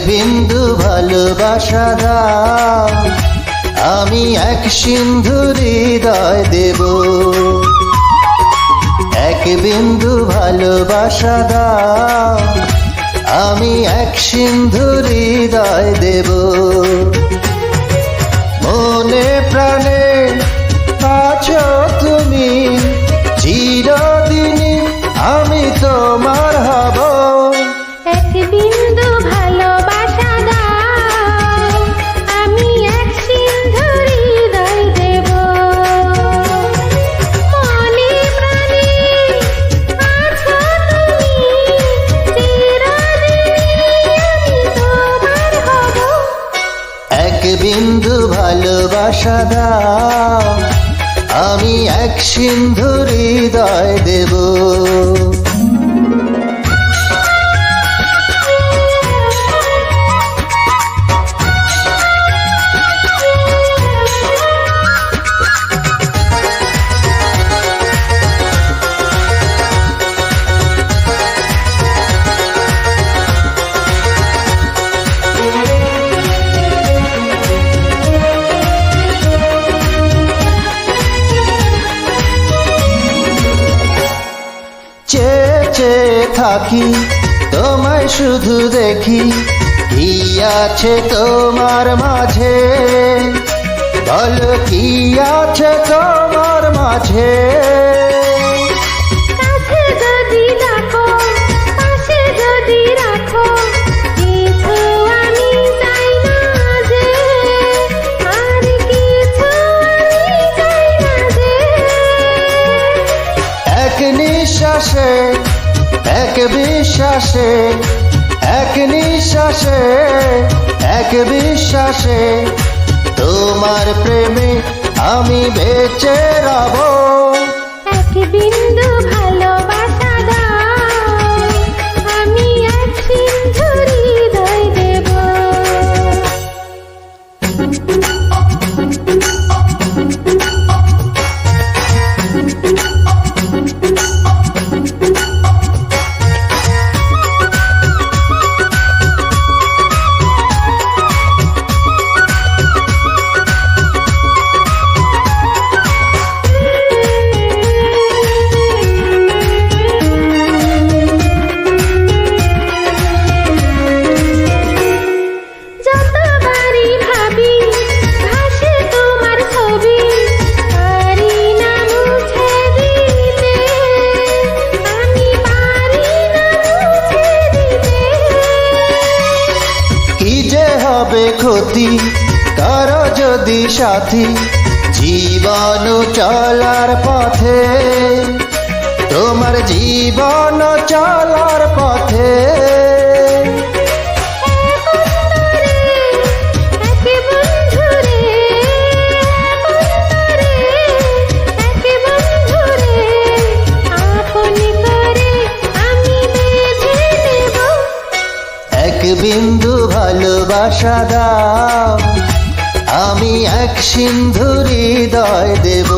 বিন্দু ভালোবাসা দাও, আমি এক সিন্ধু হৃদয় দেব। এক বিন্দু ভালোবাসা দাও, আমি এক সিন্ধু হৃদয় দেব। মনে প্রাণে আছো তুমি, চিরদিনই আমি তোমার হব। এক বিন্দু ভালোবাসা দাও, আমি এক সিন্ধু হৃদয় দেব। মনে প্রাণে আছো তুমি, চিরদিনই আমি তোমার হব। এক বিন্দু ভালোবাসা দাও, আমি এক সিন্ধু হৃদয় দেব। চেয়ে চেয়ে থাকি তোমায় শুধু দেখি, কি আছে তোমার মাঝে, বলো কি আছে তোমার মাঝে। কাছে যদি ডাকো, পাশে যদি রাখো, কিছু আমি চাই না যে, আর কিছু আমি চাই না যে। এক নিঃশ্বাসে, এক বিশ্বাসে, এক নিঃশ্বাসে, এক বিশ্বাসে, তোমার প্রেমে আমি বেঁচে রব। এক বিন্দু ভালোবাসা দাও, আমি এক সিন্ধু হৃদয় দেব। যতবারই ভাবি ভাসে তোমার ছবি, পারি না মুছে দিতে, আমি পারি না মুছে দিতে। কি যে হবে ক্ষতি কারো যদি সাথী, জীবন চলার পথে, তোমার জীবন চলার পথে। এক বন্ধুরে, এক বন্ধুরে, আপন করে আমি বেঁধে নেব। এক বিন্দু ভালোবাসা দাও, আমি এক সিন্ধু হৃদয় দেব।